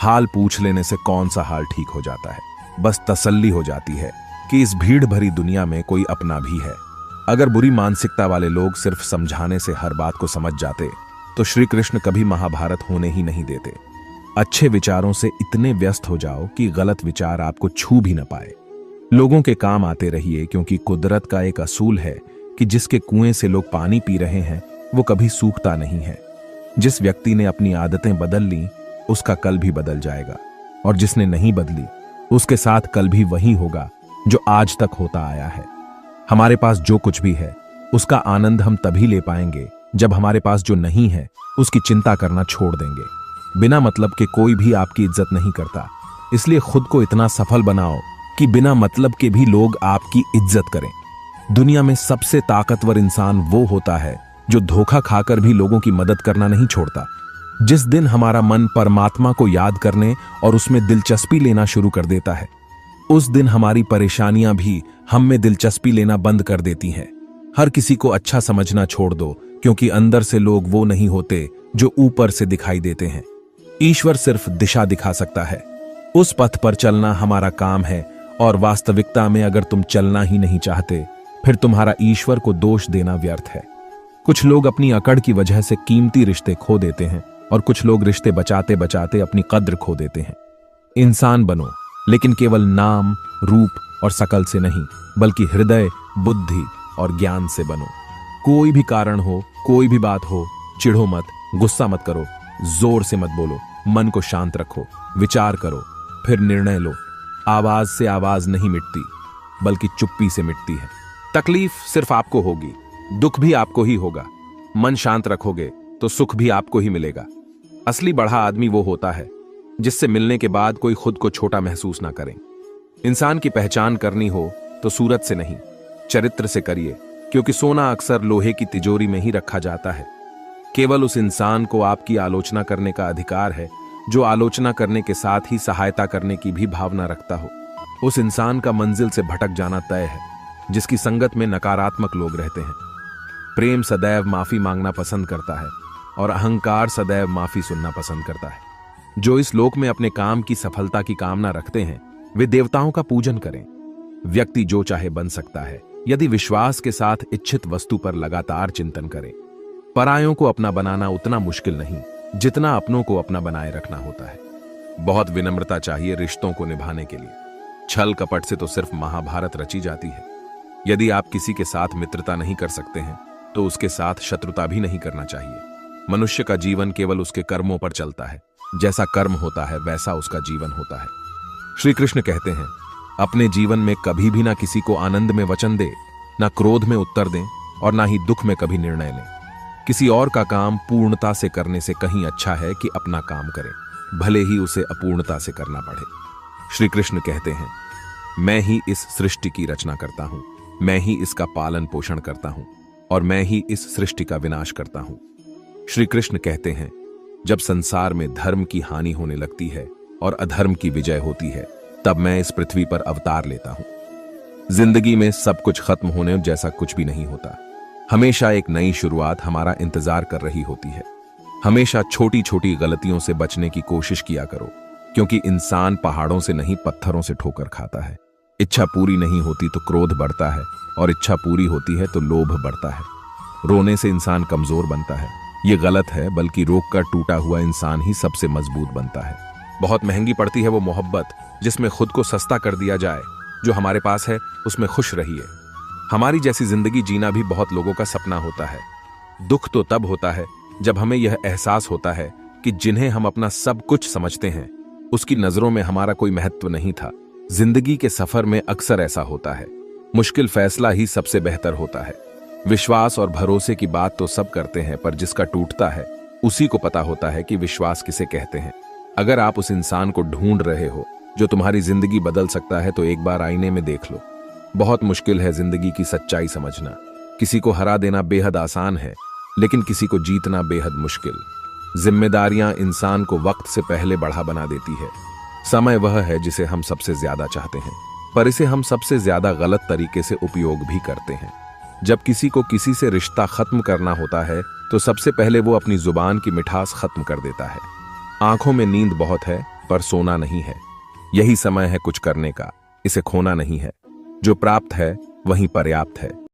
हाल पूछ लेने से कौन सा हाल ठीक हो जाता है। बस तसल्ली हो जाती है कि इस भीड़ भरी दुनिया में कोई अपना भी है। अगर बुरी मानसिकता वाले लोग सिर्फ समझाने से हर बात को समझ जाते तो श्री कृष्ण कभी महाभारत होने ही नहीं देते। अच्छे विचारों से इतने व्यस्त हो जाओ कि गलत विचार आपको छू भी न पाए। लोगों के काम आते रहिए, क्योंकि कुदरत का एक असूल है कि जिसके कुएं से लोग पानी पी रहे हैं वो कभी सूखता नहीं है। जिस व्यक्ति ने अपनी आदतें बदल ली उसका कल भी बदल जाएगा, और जिसने नहीं बदली उसके साथ कल भी वही होगा जो आज तक होता आया है। हमारे पास जो कुछ भी है उसका आनंद हम तभी ले पाएंगे जब हमारे पास जो नहीं है उसकी चिंता करना छोड़ देंगे। बिना मतलब के कोई भी आपकी इज्जत नहीं करता, इसलिए खुद को इतना सफल बनाओ कि बिना मतलब के भी लोग आपकी इज्जत करें। दुनिया में सबसे ताकतवर इंसान वो होता है जो धोखा खाकर भी लोगों की मदद करना नहीं छोड़ता। जिस दिन हमारा मन परमात्मा को याद करने और उसमें दिलचस्पी लेना शुरू कर देता है, उस दिन हमारी परेशानियां भी हम में दिलचस्पी लेना बंद कर देती हैं। हर किसी को अच्छा समझना छोड़ दो, क्योंकि अंदर से लोग वो नहीं होते जो ऊपर से दिखाई देते हैं। ईश्वर सिर्फ दिशा दिखा सकता है, उस पथ पर चलना हमारा काम है। और वास्तविकता में अगर तुम चलना ही नहीं चाहते फिर तुम्हारा ईश्वर को दोष देना व्यर्थ है। कुछ लोग अपनी अकड़ की वजह से कीमती रिश्ते खो देते हैं, और कुछ लोग रिश्ते बचाते बचाते अपनी कद्र खो देते हैं। इंसान बनो, लेकिन केवल नाम, रूप और शकल से नहीं, बल्कि हृदय, बुद्धि और ज्ञान से बनो। कोई भी कारण हो, कोई भी बात हो, चिढ़ो मत, गुस्सा मत करो, जोर से मत बोलो, मन को शांत रखो, विचार करो, फिर निर्णय लो। आवाज से आवाज नहीं मिटती, बल्कि चुप्पी से मिटती है। तकलीफ सिर्फ आपको होगी, दुख भी आपको ही होगा। मन शांत रखोगे तो सुख भी आपको ही मिलेगा। असली बड़ा आदमी वो होता है जिससे मिलने के बाद कोई खुद को छोटा महसूस ना करे। इंसान की पहचान करनी हो तो सूरत से नहीं, चरित्र से करिए, क्योंकि सोना अक्सर लोहे की तिजोरी में ही रखा जाता है। केवल उस इंसान को आपकी आलोचना करने का अधिकार है जो आलोचना करने के साथ ही सहायता करने की भी भावना रखता हो। उस इंसान का मंजिल से भटक जाना तय है जिसकी संगत में नकारात्मक लोग रहते हैं। प्रेम सदैव माफी मांगना पसंद करता है, और अहंकार सदैव माफी सुनना पसंद करता है। जो इस लोक में अपने काम की सफलता की कामना रखते हैं वे देवताओं का पूजन करें। व्यक्ति जो चाहे बन सकता है यदि विश्वास के साथ इच्छित वस्तु पर लगातार चिंतन करे। परायों को अपना बनाना उतना मुश्किल नहीं जितना अपनों को अपना बनाए रखना होता है। बहुत विनम्रता चाहिए रिश्तों को निभाने के लिए। छल कपट से तो सिर्फ महाभारत रची जाती है। यदि आप किसी के साथ मित्रता नहीं कर सकते हैं तो उसके साथ शत्रुता भी नहीं करना चाहिए। मनुष्य का जीवन केवल उसके कर्मों पर चलता है। जैसा कर्म होता है वैसा उसका जीवन होता है। श्री कृष्ण कहते हैं, अपने जीवन में कभी भी ना किसी को आनंद में वचन दे, ना क्रोध में उत्तर दें, और ना ही दुख में कभी निर्णय लें। किसी और का काम पूर्णता से करने से कहीं अच्छा है कि अपना काम करें, भले ही उसे अपूर्णता से करना पड़े। श्री कृष्ण कहते हैं, मैं ही इस सृष्टि की रचना करता हूं, मैं ही इसका पालन पोषण करता हूं, और मैं ही इस सृष्टि का विनाश करता हूं। श्री कृष्ण कहते हैं, जब संसार में धर्म की हानि होने लगती है और अधर्म की विजय होती है, तब मैं इस पृथ्वी पर अवतार लेता हूं। जिंदगी में सब कुछ खत्म होने जैसा कुछ भी नहीं होता। हमेशा एक नई शुरुआत हमारा इंतजार कर रही होती है। हमेशा छोटी छोटी गलतियों से बचने की कोशिश किया करो, क्योंकि इंसान पहाड़ों से नहीं पत्थरों से ठोकर खाता है। इच्छा पूरी नहीं होती तो क्रोध बढ़ता है, और इच्छा पूरी होती है तो लोभ बढ़ता है। रोने से इंसान कमजोर बनता है, ये गलत है, बल्कि रोक कर टूटा हुआ इंसान ही सबसे मजबूत बनता है। बहुत महंगी पड़ती है वो मोहब्बत जिसमें खुद को सस्ता कर दिया जाए। जो हमारे पास है उसमें खुश रहिए। हमारी जैसी जिंदगी जीना भी बहुत लोगों का सपना होता है। दुख तो तब होता है जब हमें यह एहसास होता है कि जिन्हें हम अपना सब कुछ समझते हैं उसकी नजरों में हमारा कोई महत्व नहीं था। जिंदगी के सफर में अक्सर ऐसा होता है। मुश्किल फैसला ही सबसे बेहतर होता है। विश्वास और भरोसे की बात तो सब करते हैं, पर जिसका टूटता है उसी को पता होता है कि विश्वास किसे कहते हैं। अगर आप उस इंसान को ढूंढ रहे हो जो तुम्हारी जिंदगी बदल सकता है तो एक बार आईने में देख लो। बहुत मुश्किल है जिंदगी की सच्चाई समझना। किसी को हरा देना बेहद आसान है, लेकिन किसी को जीतना बेहद मुश्किल। जिम्मेदारियां इंसान को वक्त से पहले बड़ा बना देती है। समय वह है जिसे हम सबसे ज्यादा चाहते हैं, पर इसे हम सबसे ज्यादा गलत तरीके से उपयोग भी करते हैं। जब किसी को किसी से रिश्ता खत्म करना होता है तो सबसे पहले वो अपनी जुबान की मिठास खत्म कर देता है। आंखों में नींद बहुत है, पर सोना नहीं है। यही समय है कुछ करने का, इसे खोना नहीं है। जो प्राप्त है वही पर्याप्त है।